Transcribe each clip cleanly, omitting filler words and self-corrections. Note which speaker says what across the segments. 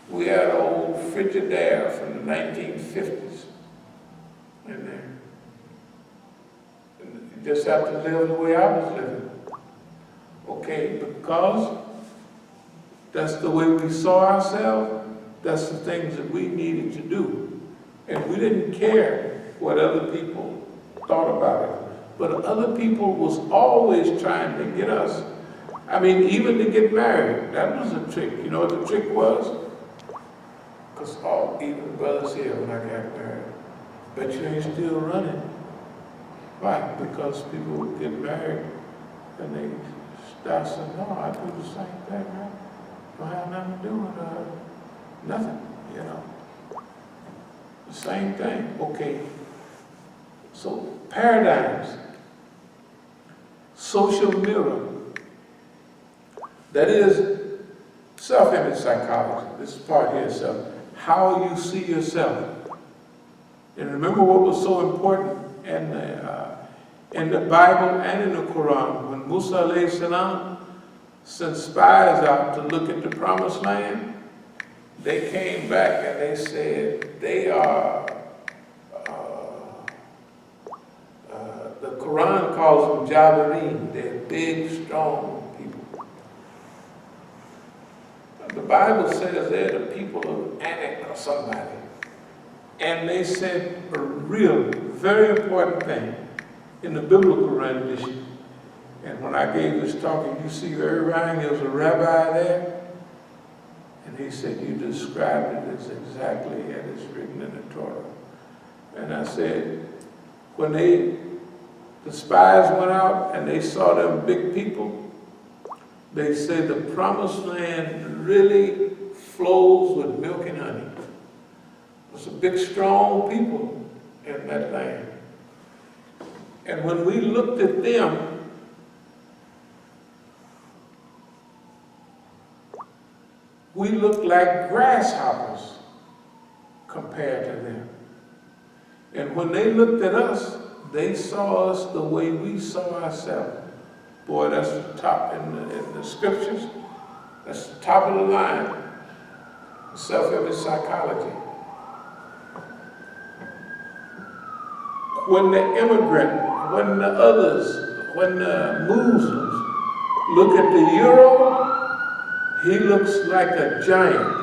Speaker 1: We had an old Frigidaire from the 1950s in there. And you just have to live the way I was living. Okay, because that's the way we saw ourselves, that's the things that we needed to do. And we didn't care what other people thought about it. But other people was always trying to get us. I mean, even to get married, that was a trick. You know what the trick was? Because even brothers here, when I got married, but you ain't still running. Why? Because people would get married and they start saying, no, I do the same thing, right? Don't have nothing to do with nothing, you know. The same thing. Okay. So paradigms, social mirror, that is self-image psychology. This part here is how you see yourself. And remember what was so important in the Bible and in the Quran. When Musa alayhi salam sent spies out to look at the promised land, they came back and they said they are, the Quran calls them Jabarin. They're big, strong people. The Bible says they're the people of Anak or somebody. And they said a real, very important thing in the biblical rendition. And when I gave this talk, and you see very writing, there was a rabbi there. And he said, you described it as exactly as it's written in the Torah. And I said, when the spies went out and they saw them big people, they said the promised land really flows with milk and honey. There's a big, strong people in that land. And when we looked at them, we looked like grasshoppers compared to them. And when they looked at us, they saw us the way we saw ourselves. Boy, that's the top in the scriptures. That's the top of the line. Self-image psychology. When the immigrant, when the others, when the Muslims look at the euro, he looks like a giant.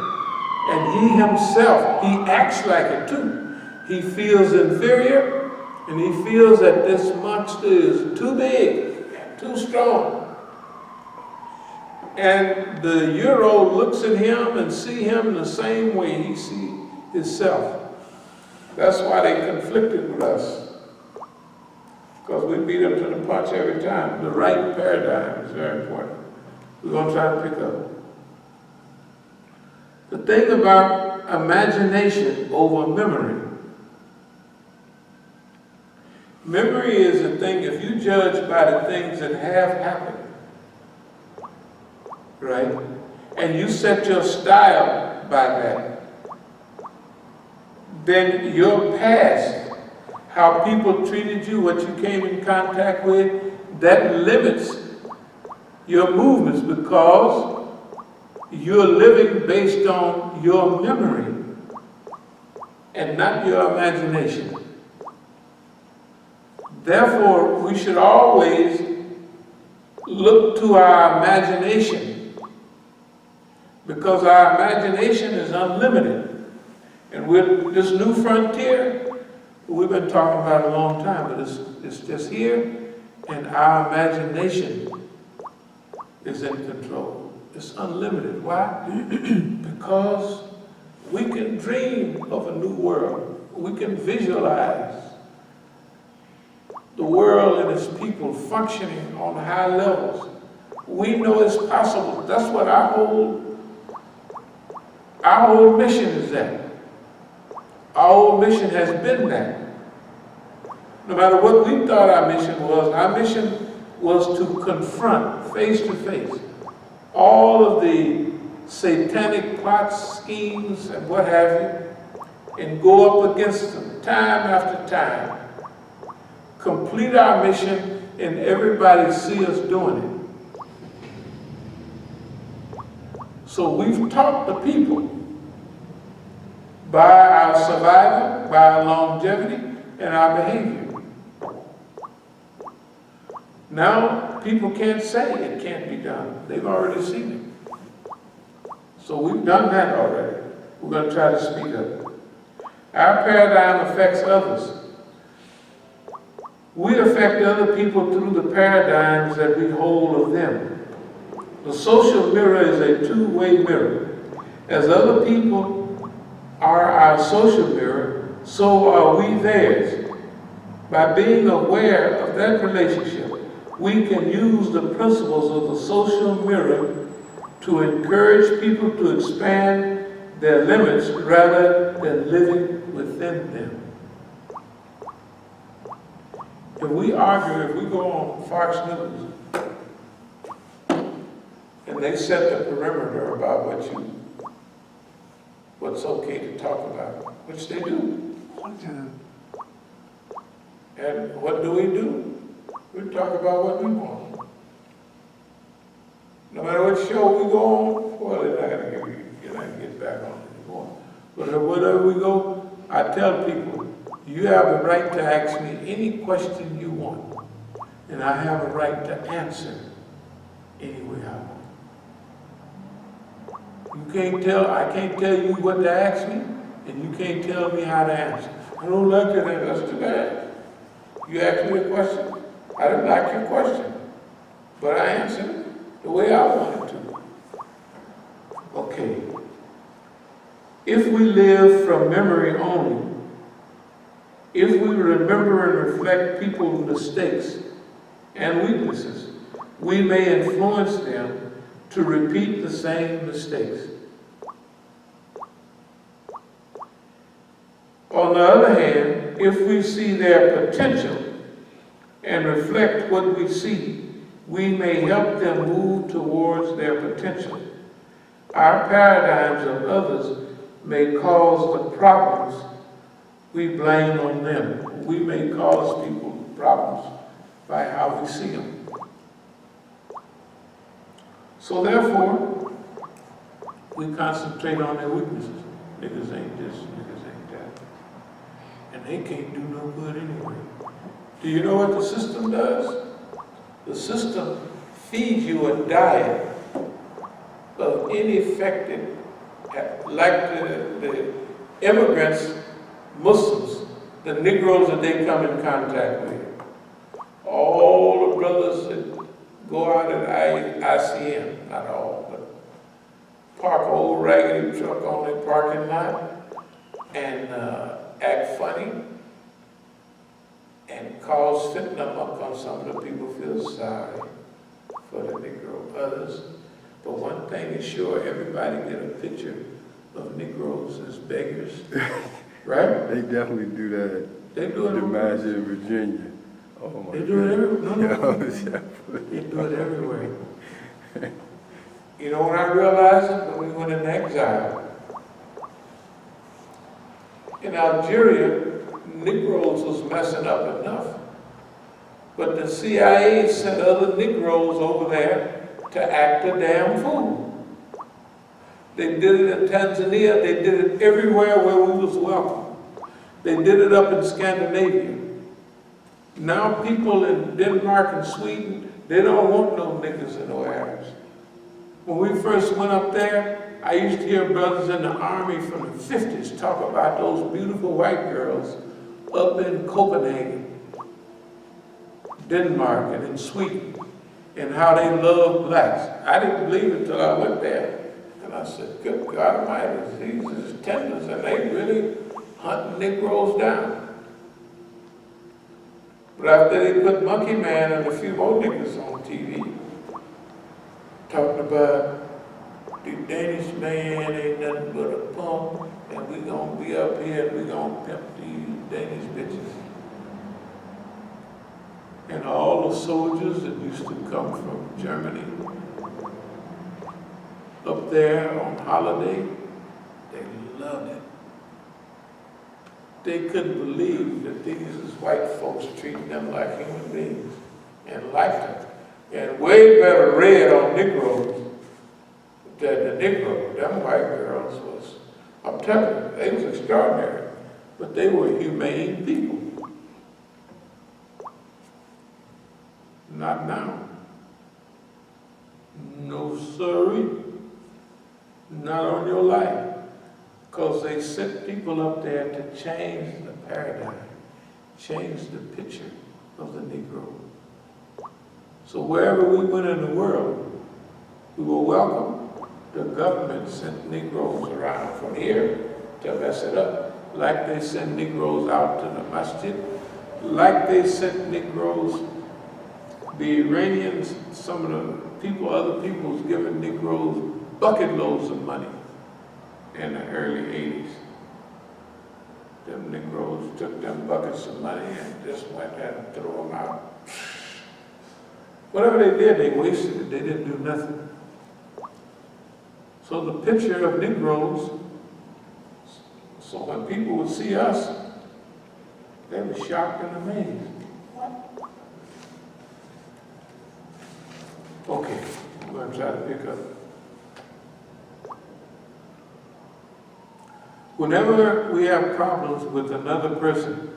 Speaker 1: And he himself, he acts like it too. He feels inferior, and he feels that this monster is too big, too strong. And the euro looks at him and see him the same way he sees himself. That's why they conflicted with us. Because we beat them to the punch every time. The right paradigm is very important. We're going to try to pick up. The thing about imagination over memory. Memory is a thing, if you judge by the things that have happened, right? And you set your style by that, then your past, how people treated you, what you came in contact with, that limits your movements because you're living based on your memory and not your imagination. Therefore, we should always look to our imagination because our imagination is unlimited. And with this new frontier, we've been talking about it a long time, but it's just here, and our imagination is in control. It's unlimited. Why? Because we can dream of a new world. We can visualize the world and its people functioning on high levels. We know it's possible. That's what our whole mission is that. Our whole mission has been that. No matter what we thought our mission was to confront face to face all of the satanic plots, schemes, and what have you, and go up against them time after time. Complete our mission, and everybody see us doing it. So we've taught the people by our survival, by our longevity, and our behavior. Now, people can't say it can't be done. They've already seen it. So we've done that already. We're going to try to speed up. Our paradigm affects others. We affect other people through the paradigms that we hold of them. The social mirror is a two-way mirror. As other people are our social mirror, so are we theirs. By being aware of that relationship, we can use the principles of the social mirror to encourage people to expand their limits rather than living within them. If we argue, if we go on Fox News and they set the perimeter about what's okay to talk about, which they do. And what do? We talk about what we want. No matter what show we go on, well, they're not going to get back on anymore. But wherever we go, I tell people, you have the right to ask me any question you want. And I have a right to answer any way I want. I can't tell you what to ask me, and you can't tell me how to answer. I don't like it, that's too bad. You asked me a question. I didn't like your question, but I answered it the way I wanted to. Okay. If we live from memory only, if we remember and reflect people's mistakes and weaknesses, we may influence them to repeat the same mistakes. On the other hand, if we see their potential and reflect what we see, we may help them move towards their potential. Our paradigms of others may cause the problems we blame on them. We may cause people problems by how we see them. So therefore, we concentrate on their weaknesses. Niggas ain't this, niggas ain't that. And they can't do no good anyway. Do you know what the system does? The system feeds you a diet of ineffective, like the immigrants, Muslims, the Negroes that they come in contact with. All the brothers that go out at ICM, not all, but park an old raggedy truck on their parking lot and act funny and cause fitna on some of the people feel sorry for the Negro. Others, but one thing is sure, everybody get a picture of Negroes as beggars, right?
Speaker 2: They definitely do that.
Speaker 1: They do it
Speaker 2: in Masjid, Virginia. Oh my
Speaker 1: They do it everywhere. No.
Speaker 2: They
Speaker 1: do it everywhere. You know when I realized it? When we went in exile. In Algeria, Negroes was messing up enough. But the CIA sent other Negroes over there to act a damn fool. They did it in Tanzania, they did it everywhere where we was welcome. They did it up in Scandinavia. Now people in Denmark and Sweden, they don't want no niggas and no Arabs. When we first went up there, I used to hear brothers in the army from the 50s talk about those beautiful white girls up in Copenhagen, Denmark, and in Sweden, and how they love blacks. I didn't believe it till I went there. And I said, good God Almighty, these are tenders, and they really hunting Negroes down. But after they put Monkey Man and a few more niggas on TV, talking about the Danish man ain't nothing but a punk, and we gonna be up here and we gonna pimp these Danish bitches. And all the soldiers that used to come from Germany up there on holiday, they loved it. They couldn't believe that these white folks treating them like human beings and liked them. And way better read on Negroes than the Negro. Them white girls was, I'm telling you, they was extraordinary, but they were humane people. Not now. No, sirree. Not on your life. Because they sent people up there to change the paradigm, change the picture of the Negro. So wherever we went in the world, we were welcome. The government sent Negroes around from here to mess it up. Like they sent Negroes out to the Masjid, like they sent Negroes, the Iranians, some of the people, other people was giving Negroes bucket loads of money in the early 80s. Them Negroes took them buckets of money and just went and threw them out. Whatever they did, they wasted it. They didn't do nothing. So the picture of Negroes, so when people would see us, they were shocked and amazed. What? Okay, I'm going to try to pick up. Whenever we have problems with another person,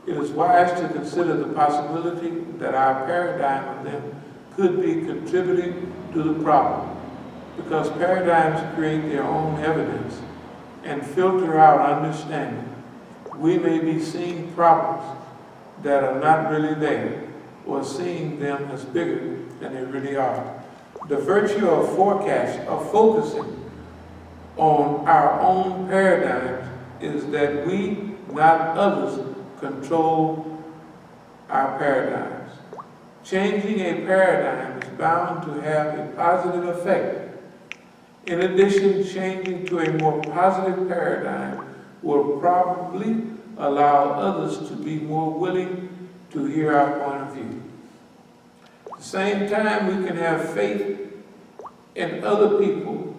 Speaker 1: it is wise to consider the possibility that our paradigm of them could be contributing to the problem, because paradigms create their own evidence and filter out understanding. We may be seeing problems that are not really there, or seeing them as bigger than they really are. The virtue of forecast, of focusing on our own paradigms, is that we, not others, control our paradigms. Changing a paradigm is bound to have a positive effect. In addition, changing to a more positive paradigm will probably allow others to be more willing to hear our point of view. At the same time, we can have faith in other people.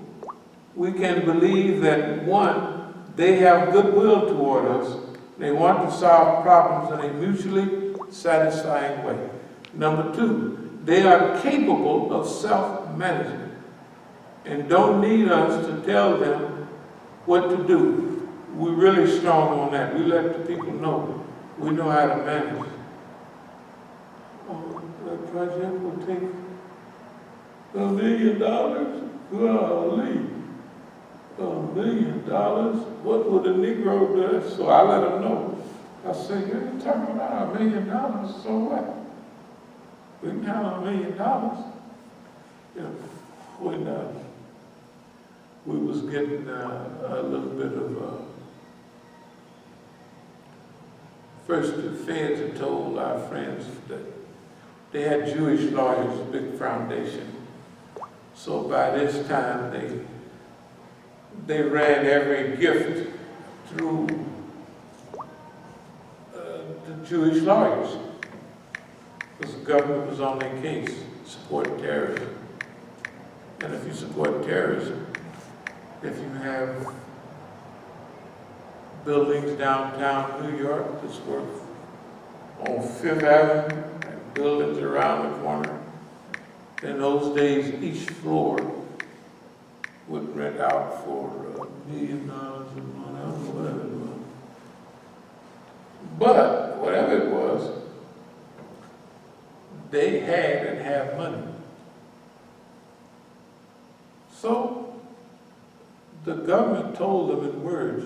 Speaker 1: We can believe that, one, they have goodwill toward us. They want to solve problems in a mutually satisfying way. Number two, they are capable of self-management and don't need us to tell them what to do. We're really strong on that. We let the people know we know how to manage. Oh, that project will take $1 million? Golly. $1 million? What would a Negro do? So I let them know. I said, you're talking about $1 million, so what? We can have $1 million. You know, when we was getting a little bit of, first the feds had told our friends that they had Jewish lawyers, a big foundation. So by this time, they ran every gift through the Jewish lawyers, because the government was on their case, supporting terrorism. And if you support terrorism, if you have buildings downtown New York that's worth on Fifth Avenue and buildings around the corner, in those days each floor would rent out for $1 million a month, I don't know whatever it was. But whatever it was, they had and have money. So the government told them in words,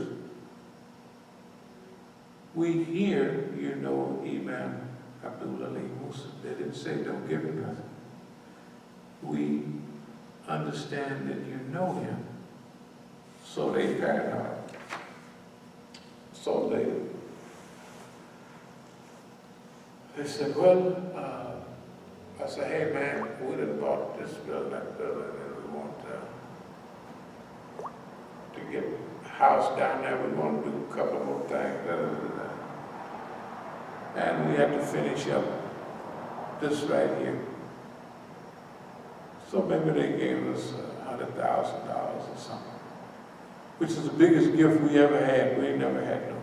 Speaker 1: we hear you know Imam, abdul-alim, Musa. They didn't say don't give him nothing. We understand that you know him. So they paranoid. So they said, well, I said, hey man, we done bought this building, that building, and we want to get a house down there. We want to do a couple more things. And we had to finish up this right here. So maybe they gave us $100,000 or something, which is the biggest gift we ever had. We ain't never had no.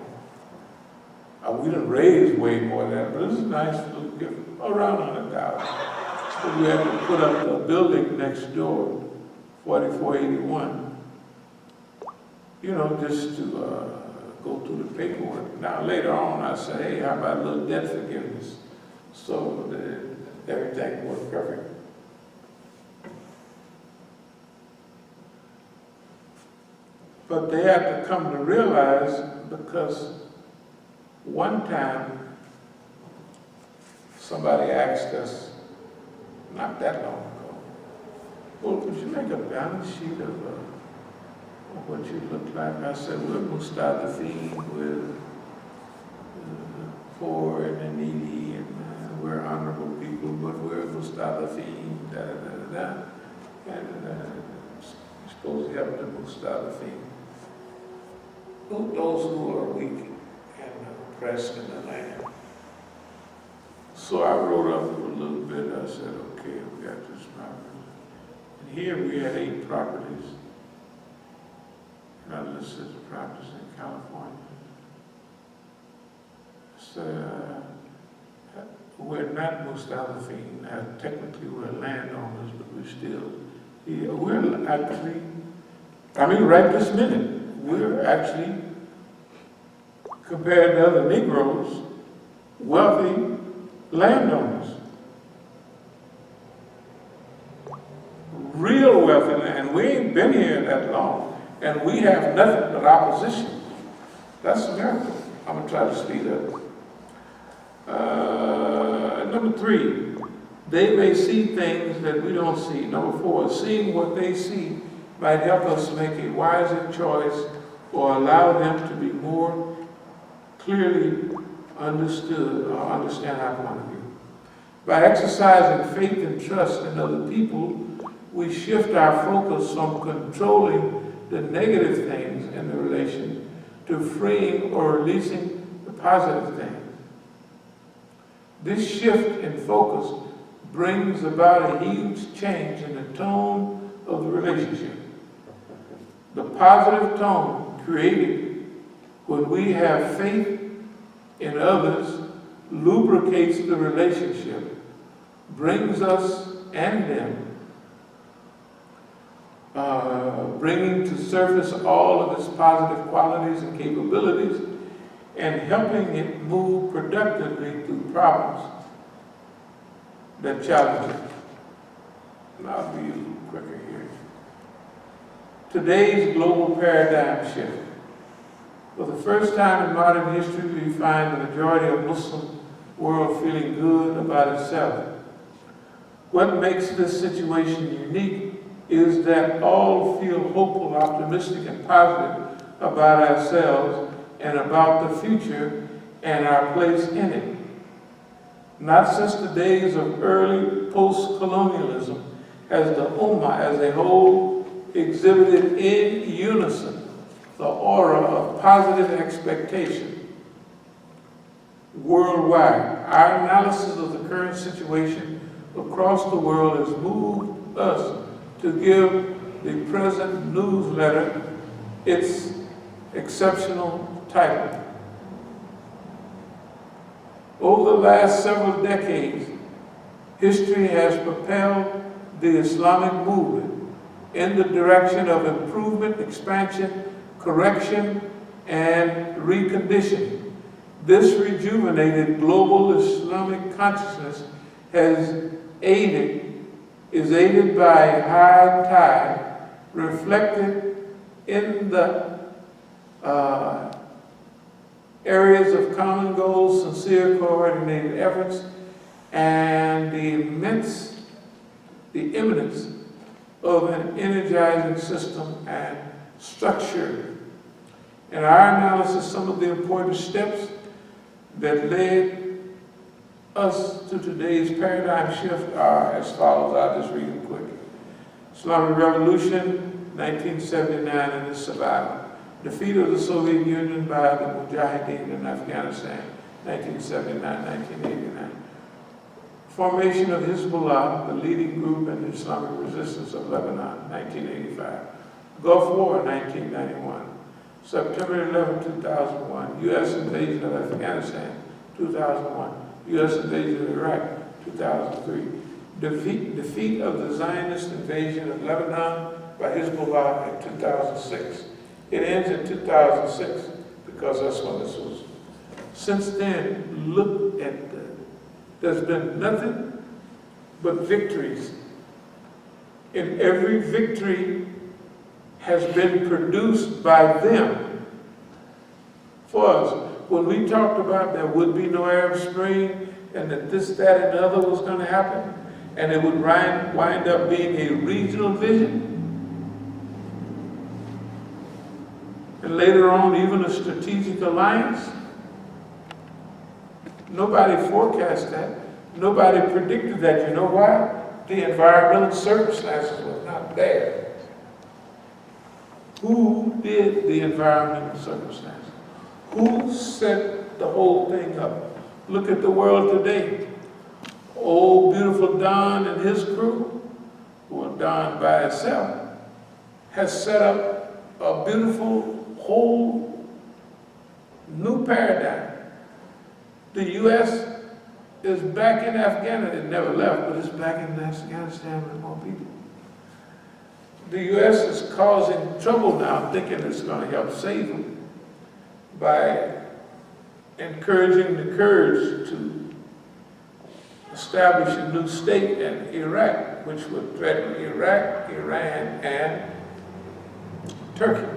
Speaker 1: We done raised way more than that, but this is a nice little gift, around $100,000. But we had to put up the building next door, 4481. just to go through the paperwork. Now later on I said, hey, how about a little debt forgiveness? So that everything worked perfect. But they had to come to realize, because one time somebody asked us, not that long ago, well, could you make a balance sheet of what you look like? I said, we're mustadafin, we're poor and the needy, and we're honorable people, but we're mustadafin, da-da-da-da-da. And you're supposed to have the mustadafin. Those who are weak and oppressed in the land. So I wrote up a little bit. I said, okay, we got this property. And here we had 8 properties. And I listed the properties in California. So we're not mustadafin. Technically we're landowners, but we're still here. We're actually, right this minute, we're actually, compared to other Negroes, wealthy landowners. Real wealthy, and we ain't been here that long, and we have nothing but opposition. That's a miracle. I'm gonna try to speed up. Number 3, they may see things that we don't see. Number 4, seeing what they see might help us make a wiser choice or allow them to be more clearly understood or understand our point of view. By exercising faith and trust in other people, we shift our focus from controlling the negative things in the relation to freeing or releasing the positive things. This shift in focus brings about a huge change in the tone of the relationship. The positive tone created when we have faith in others lubricates the relationship, brings us and them, bringing to surface all of its positive qualities and capabilities and helping it move productively through problems that challenge it. And I'll be a little quicker here. Today's global paradigm shift. For the first time in modern history, we find the majority of Muslim world feeling good about itself. What makes this situation unique is that all feel hopeful, optimistic, and positive about ourselves and about the future and our place in it. Not since the days of early post-colonialism has the Ummah as a whole exhibited in unison the aura of positive expectation worldwide. Our analysis of the current situation across the world has moved us to give the present newsletter its exceptional title. Over the last several decades, history has propelled the Islamic movement in the direction of improvement, expansion, correction, and reconditioning. This rejuvenated global Islamic consciousness is aided by a high tide reflected in the areas of common goals, sincere coordinated efforts, and the imminence of an energizing system and structure. In our analysis, some of the important steps that led us to today's paradigm shift are as follows. I'll just read them quick. Islamic Revolution, 1979, and its survival. Defeat of the Soviet Union by the Mujahideen in Afghanistan, 1979-1989. Formation of Hezbollah, the leading group in the Islamic resistance of Lebanon, 1985. Gulf War, 1991. September 11, 2001. U.S. invasion of Afghanistan, 2001. U.S. invasion of Iraq, 2003. Defeat of the Zionist invasion of Lebanon by Hezbollah in 2006. It ends in 2006 because that's when this was. Since then, look at there's been nothing but victories. And every victory has been produced by them for us. When we talked about there would be no Arab Spring and that this, that, and the other was going to happen, and it would wind up being a regional vision, and later on even a strategic alliance, nobody forecast that. Nobody predicted that. You know why? The environmental circumstances were not there. Who did the environmental circumstances? Who set the whole thing up? Look at the world today. Old beautiful Don and his crew, or Don by itself, has set up a beautiful whole new paradigm. The U.S. is back in Afghanistan. It never left, but it's back in Afghanistan with more people. The U.S. is causing trouble now, thinking it's going to help save them by encouraging the Kurds to establish a new state in Iraq, which would threaten Iraq, Iran, and Turkey.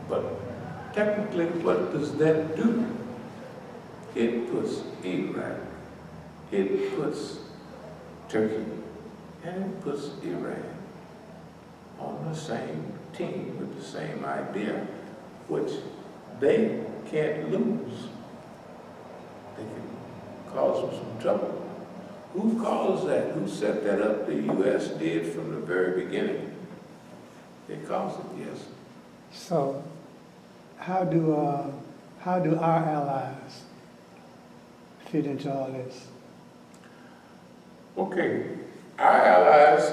Speaker 1: But technically, what does that do? It puts Iraq, it puts Turkey, and it puts Iran on the same team with the same idea, which they can't lose. They can cause them some trouble. Who caused that? Who set that up? The U.S. did from the very beginning. They caused it, yes.
Speaker 3: So, how do our allies fit into all this?
Speaker 1: Okay, our allies,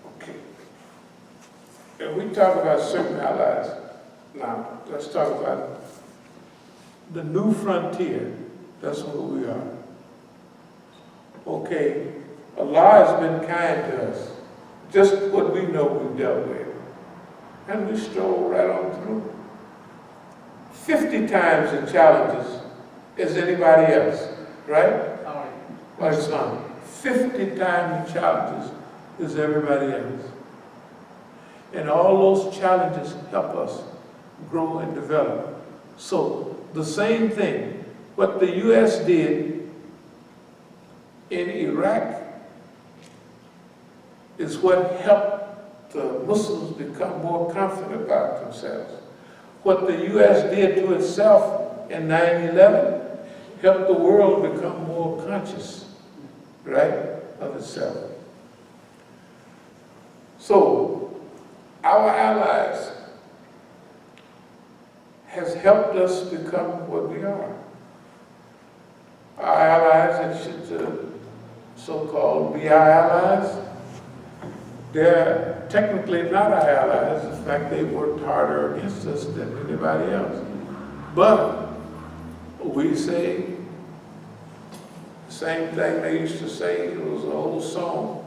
Speaker 1: okay, and we talk about certain allies. Now, let's talk about the new frontier. That's what we are. Okay, Allah has been kind to us. Just what we know we've dealt with. And we stroll right on through. 50 times the challenges as anybody else, right? Like Islam. 50 times the challenges as everybody else. And all those challenges help us grow and develop. So the same thing, what the U.S. did in Iraq is what helped the Muslims become more confident about themselves. What the U.S. did to itself in 9/11 helped the world become more conscious, right, of itself. So, our allies has helped us become what we are. Our allies, that should so-called be our allies, they're technically not our allies. In fact, they worked harder against us than anybody else. But we say the same thing they used to say. It was an old song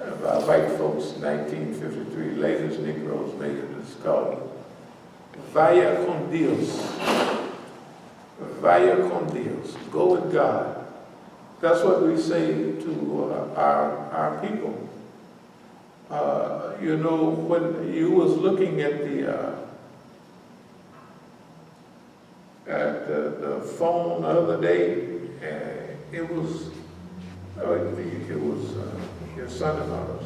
Speaker 1: about white folks, 1953, latest Negroes made it. It's called Vaya con Dios. Vaya con Dios. Go with God. That's what we say to our people. You know, when you was looking at the phone the other day, it was your son-in-law.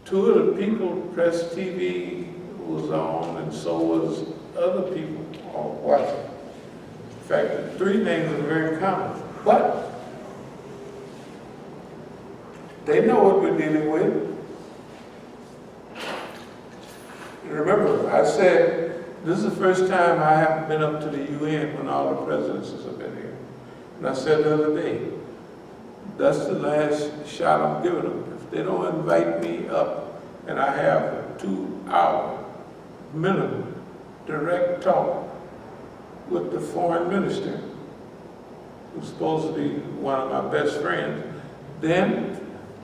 Speaker 1: Two of the people, Press TV was on, and so was other people watching. In fact, the three names are very common. But they know what we're dealing with. Remember, I said, this is the first time I haven't been up to the UN when all the presidents have been here. And I said the other day, that's the last shot I'm giving them. If they don't invite me up and I have a 2-hour minimum direct talk with the foreign minister, who's supposed to be one of my best friends, then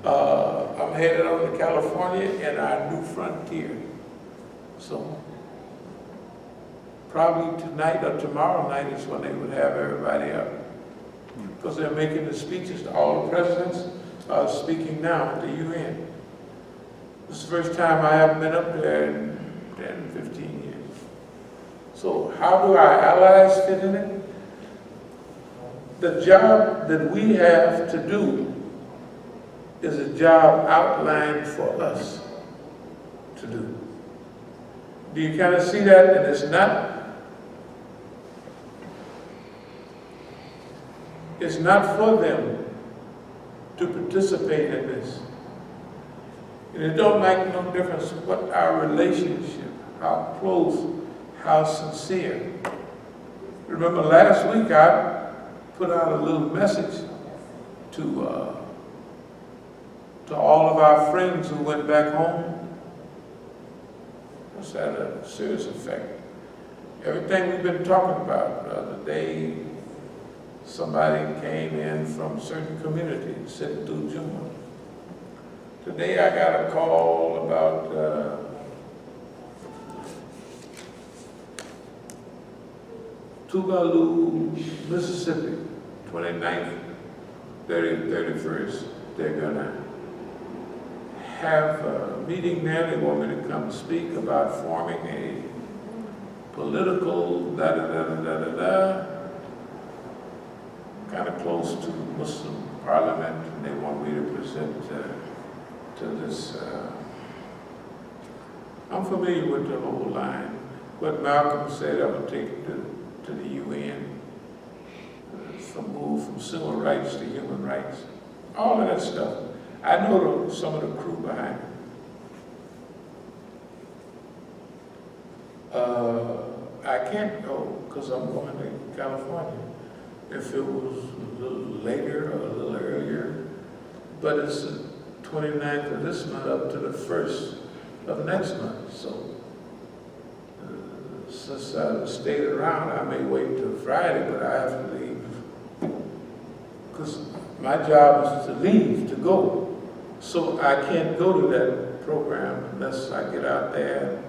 Speaker 1: I'm headed on to California and our new frontier. So probably tonight or tomorrow night is when they would have everybody up. Because they're making the speeches to all the presidents speaking now at the UN. This is the first time I haven't been up there in 10, 15 years. So how do our allies fit in it? The job that we have to do is a job outlined for us to do. Do you kind of see that? And it's not for them to participate in this. And it don't make no difference what our relationship, how close, how sincere. Remember last week I put out a little message to all of our friends who went back home. It's had a serious effect. Everything we've been talking about the other day, somebody came in from a certain community and said, through Juma. Today I got a call about Tuvalu, Mississippi, 29th, 30th, 31st. They're gonna have a meeting there. They want me to come speak about forming a political kind of close to Muslim parliament, and they want me to present to this. I'm familiar with the whole line. What Malcolm said, I would take it to the UN, from move from civil rights to human rights, all of that stuff. I know some of the crew behind it. I can't go because I'm going to California. If it was a little later or a little earlier, but it's the 29th of this month up to the 1st of next month. So since I stayed around, I may wait till Friday, but I have to leave because my job is to leave, to go. So I can't go to that program unless I get out there.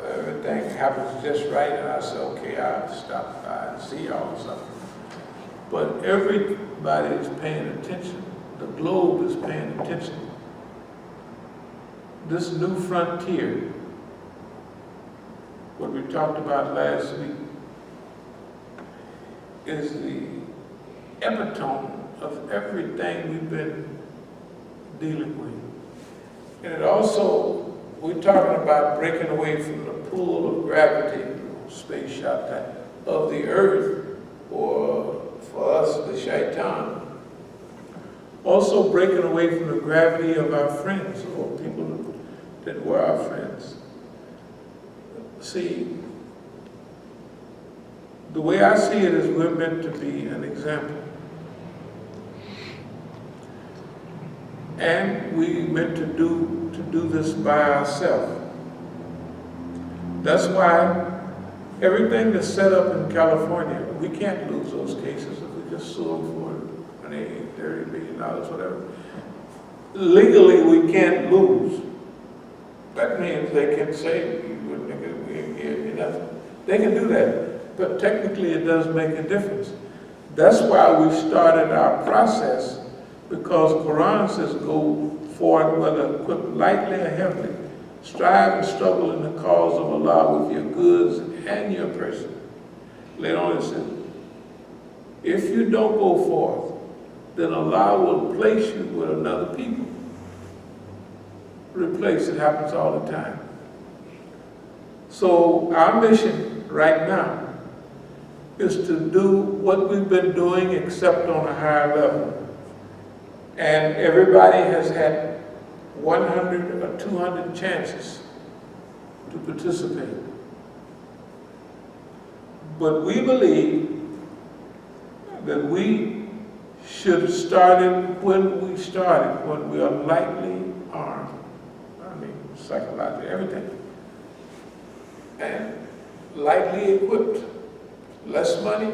Speaker 1: Everything happens just right, and I say, okay, I'll stop by and see y'all or something. But everybody is paying attention. The globe is paying attention. This new frontier, what we talked about last week, is the epitome of everything we've been dealing with. And it also, we're talking about breaking away from the pull of gravity, space shot type, of the earth, or for us, the shaitan. Also breaking away from the gravity of our friends, or people that were our friends. See, the way I see it is we're meant to be an example. And we meant to do this by ourselves. That's why everything that's set up in California, we can't lose those cases if we just sue them for $20, $30 billion, whatever. Legally, we can't lose. That means they can say, we ain't give you nothing. They can do that, but technically it does make a difference. That's why we started our process, because Quran says, go forward whether equipped lightly or heavily. Strive and struggle in the cause of Allah with your goods and your person. Later on it says, if you don't go forth, then Allah will place you with another people. Replace, it happens all the time. So our mission right now is to do what we've been doing except on a higher level. And everybody has had 100 or 200 chances to participate. But we believe that we should have started when we started, when we are lightly armed. I mean, psychologically, everything. And lightly equipped. Less money,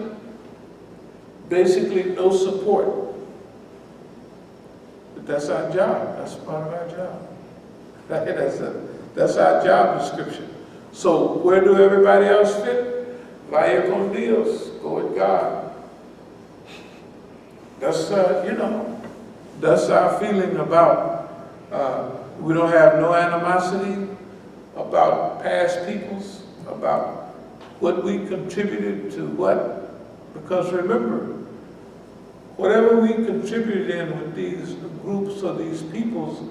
Speaker 1: basically no support. The But that's our job. That's part of our job. That's our job description. So where do everybody else fit? Vaya con Dios. Go with God. That's, that's our feeling about, we don't have no animosity about past peoples, about what we contributed to what. Because remember, whatever we contributed in with these groups or these peoples,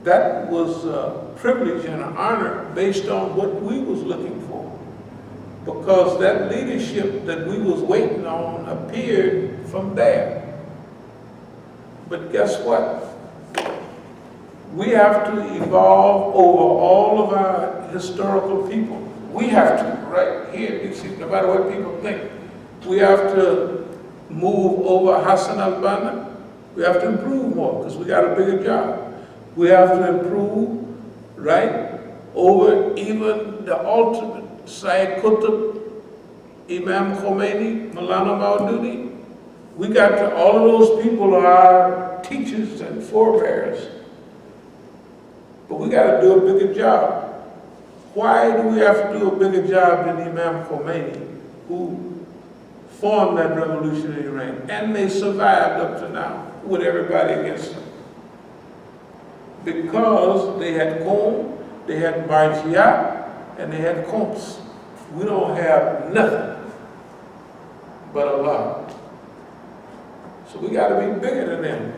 Speaker 1: that was a privilege and an honor based on what we was looking for. Because that leadership that we was waiting on appeared from there. But guess what? We have to evolve over all of our historical people. We have to, right here, you see, no matter what people think, we have to move over Hassan al-Banna. We have to improve more because we got a bigger job. We have to improve, right, over even the ultimate Sayyid Qutb, Imam Khomeini, Maulana Maududi. We got to, all of those people are our teachers and forebears. But we got to do a bigger job. Why do we have to do a bigger job than Imam Khomeini, who formed that revolutionary reign? And they survived up to now with everybody against them. Because they had Qom, they had Marjiyat, and they had Qums. We don't have nothing but Allah. So we got to be bigger than them.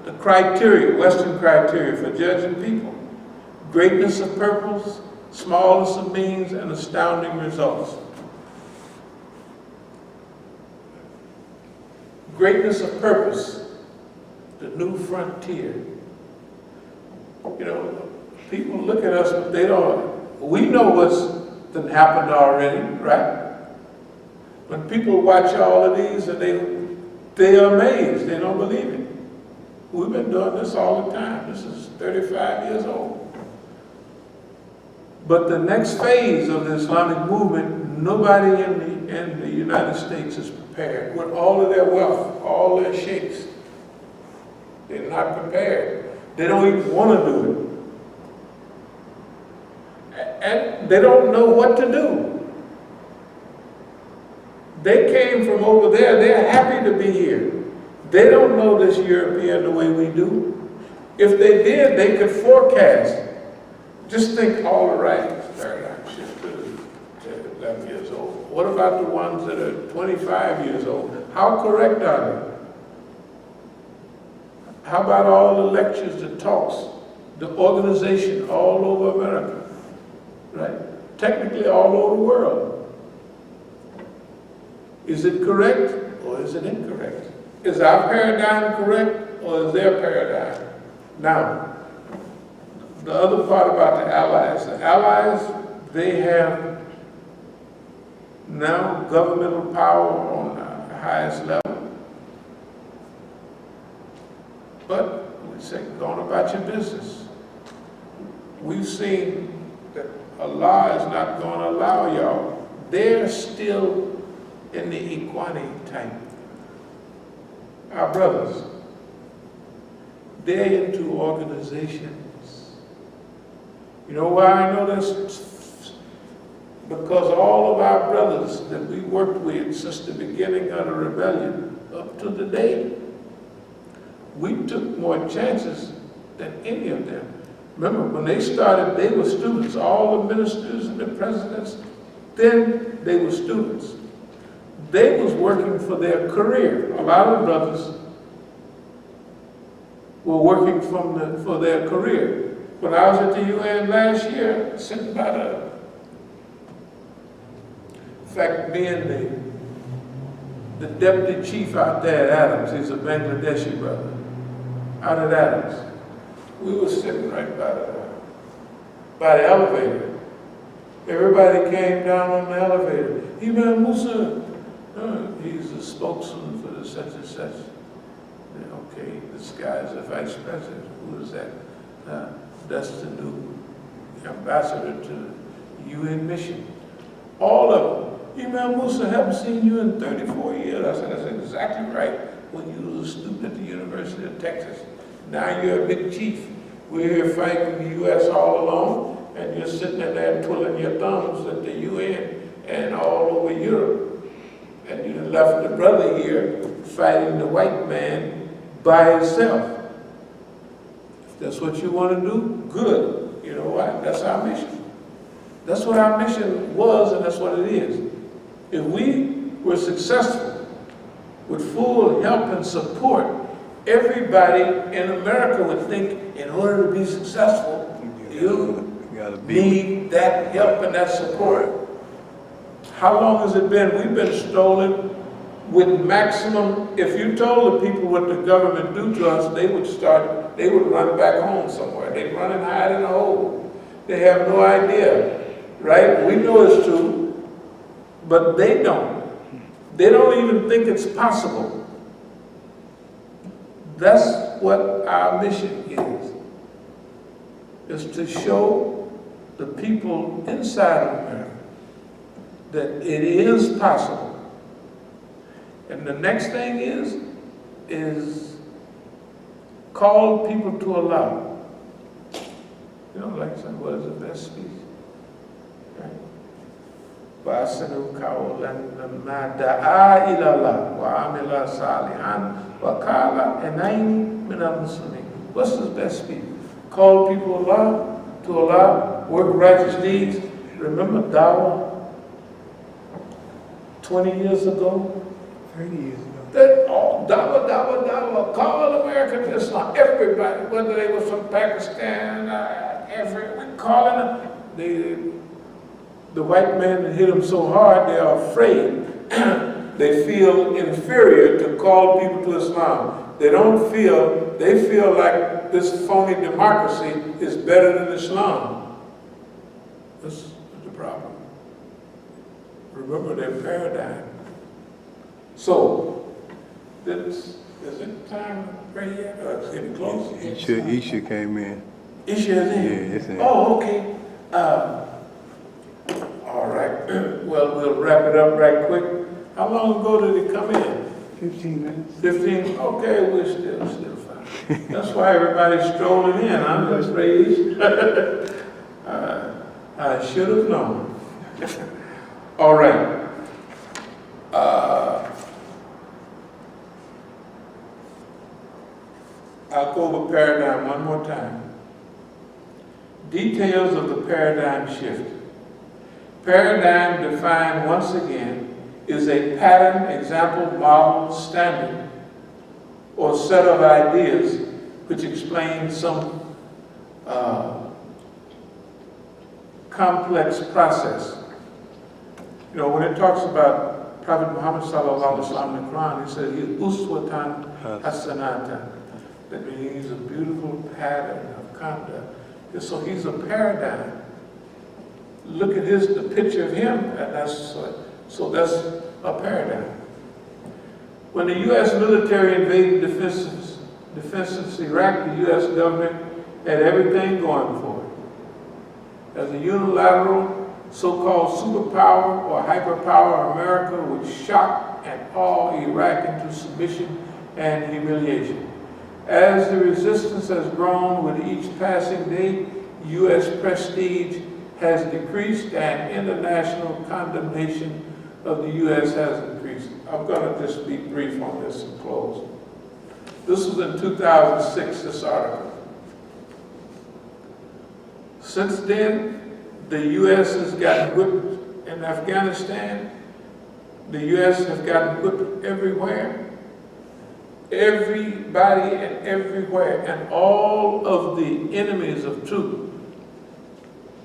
Speaker 1: The criteria, Western criteria for judging people: greatness of purpose, smallness of means, and astounding results. Greatness of purpose, the new frontier. You know, people look at us, but they don't. We know what's happened already, right? When people watch all of these and they're amazed, they don't believe it. We've been doing this all the time. This is 35 years old. But the next phase of the Islamic movement, nobody in the United States is prepared. With all of their wealth, all their sheikhs, they're not prepared. They don't even want to do it. And they don't know what to do. They came from over there. They're happy to be here. They don't know this European the way we do. If they did, they could forecast. Just think all the writings, paradigm shift to 11 years old. What about the ones that are 25 years old? How correct are they? How about all the lectures, the talks, the organization all over America, right? Technically all over the world. Is it correct or is it incorrect? Is our paradigm correct or is their paradigm? Now, the other part about the Allies, they have now governmental power on the highest level. But we say, go on about your business. We've seen that Allah is not going to allow y'all. They're still in the Ikhwani type. Our brothers, they're into organizations. You know why I know this? Because all of our brothers that we worked with since the beginning of the rebellion up to the day, we took more chances than any of them. Remember, when they started, they were students. All the ministers and the presidents, then they were students. They was working for their career. A lot of brothers were working for their career. When I was at the UN last year, sitting by in fact, me and the deputy chief out there at Adams, he's a Bangladeshi brother, out at Adams, we were sitting right by the elevator. Everybody came down on the elevator. Imam Musa, he's the spokesman for the such and such. Okay, this guy's the vice president. Who is that? That's the new ambassador to the UN mission. All of them. Imam Musa, haven't seen you in 34 years. I said, that's exactly right. when you was a student at the University of Texas. Now you're a big chief. We're here fighting the U.S. all alone, and you're sitting in there twiddling your thumbs at the UN and all over Europe. And you left the brother here fighting the white man by himself. If that's what you want to do, good. You know what? That's our mission. That's what our mission was, and that's what it is. If we were successful with full help and support, everybody in America would think in order to be successful, you need that help and that support. How long has it been? We've been stolen with maximum. If you told the people what the government do to us, they would run back home somewhere. They'd run and hide in a hole. They have no idea, right? We know it's true, but they don't. They don't even think it's possible. That's what our mission is to show the people inside of America that it is possible. And the next thing is call people to Allah. You know, like saying, what is the best speech? Right? وَأَسْأَلُ قَوْلًا مَا دَعَا إِلَى اللَّهِ وَعَمِلَ صَالِحًا وَقَالَ إِنَّنِي مِنَ الْمُسْلِمِينَ. What's the best speech? Call people to Allah, work righteous deeds. Remember Dawah 20 years ago?
Speaker 3: 30 years ago.
Speaker 1: That all Dawah, call America to Islam. Everybody, whether they were from Pakistan, we're calling them. The white man that hit them so hard, they are afraid. They feel inferior to call people to Islam. They feel like this phony democracy is better than Islam. This is the problem. Remember their paradigm. So, is it time to pray yet? Or it's getting close?
Speaker 2: Isha came in.
Speaker 1: Isha is in?
Speaker 2: Yeah, it's in.
Speaker 1: Oh, okay. All right. Well, we'll wrap it up right quick. How long ago did it come in?
Speaker 3: 15 minutes.
Speaker 1: 15? Okay, we're still fine. That's why everybody's strolling in. I'm just raised. I should have known. All right. I'll go over paradigm one more time. Details of the paradigm shift. Paradigm defined once again is a pattern, example, model, standard, or set of ideas which explain some complex process. You know, when it talks about Prophet Muhammad sallallahu alaihi wasallam in the Quran, he said he's uswatan hasanatan. That means he's a beautiful pattern of conduct. And so he's a paradigm. Look at the picture of him, and that's a paradigm. When the U.S. military invaded defenseless Iraq, the U.S. government had everything going for it. As a unilateral, so-called superpower or hyperpower, America would shock and awe Iraq into submission and humiliation. As the resistance has grown with each passing day, U.S. prestige has decreased and international condemnation of the U.S. has increased. I'm going to just be brief on this and close. This was in 2006, this article. Since then, the U.S. has gotten whipped in Afghanistan. The U.S. has gotten whipped everywhere. Everybody and everywhere, and all of the enemies of truth.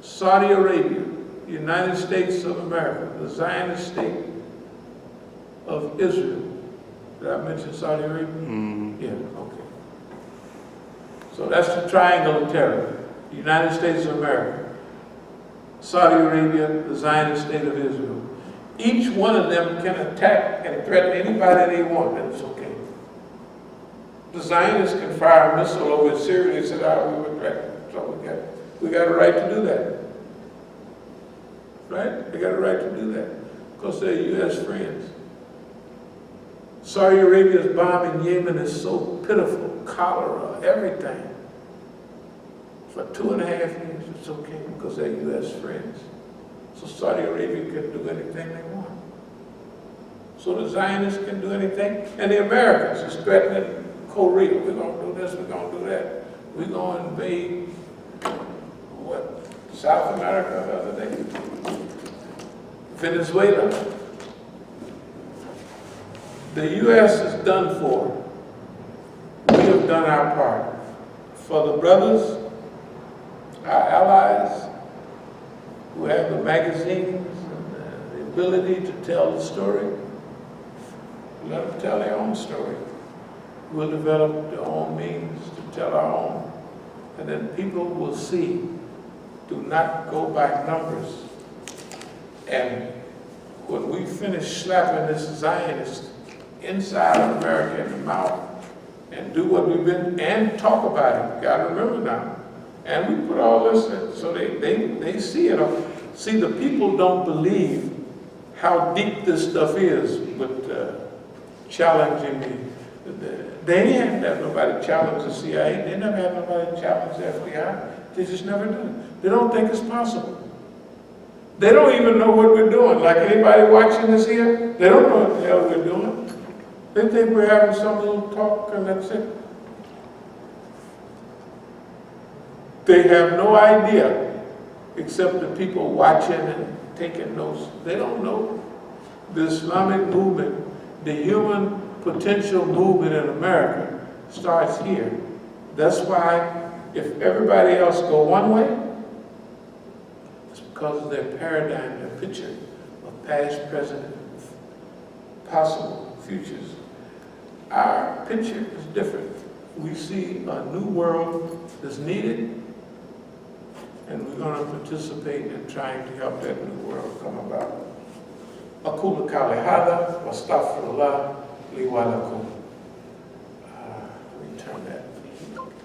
Speaker 1: Saudi Arabia, the United States of America, the Zionist state of Israel. Did I mention Saudi Arabia? Mm-hmm. Yeah, okay. So that's the triangle of terror. The United States of America, Saudi Arabia, the Zionist state of Israel. Each one of them can attack and threaten anybody they want, and it's okay. The Zionists can fire a missile over Syria. They said, we were threatened. So we got a right to do that. Right? They got a right to do that because they're U.S. friends. Saudi Arabia's bombing Yemen is so pitiful, cholera, everything. For 2.5 years, it's okay because they're U.S. friends. So Saudi Arabia can do anything they want. So the Zionists can do anything, and the Americans is threatening Korea. We're going to do this, we're going to do that. We're going to invade, what, South America the other day? Venezuela. The U.S. is done for. We have done our part. For the brothers, our allies, who have the magazines and the ability to tell the story, let them tell their own story. We'll develop their own means to tell our own. And then people will see. Do not go by numbers. And when we finish slapping this Zionist inside of America in the mouth and do what we've been, and talk about it, you gotta remember now. And we put all this in, so they see it. See, the people don't believe how deep this stuff is with challenging me. They ain't had nobody challenge the CIA. They never had nobody challenge the FBI. They just never do it. They don't think it's possible. They don't even know what we're doing. Like anybody watching this here, they don't know what the hell we're doing. They think we're having some little talk and that's it. They have no idea, except the people watching and taking notes. They don't know. The Islamic movement, the human potential movement in America starts here. That's why if everybody else go one way, it's because of their paradigm, their picture of past, present, possible futures. Our picture is different. We see a new world that's needed, and we're going to participate in trying to help that new world come about. أقول قولي هذا واستغفر الله لي ولكم. Let me turn that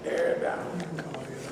Speaker 1: air down.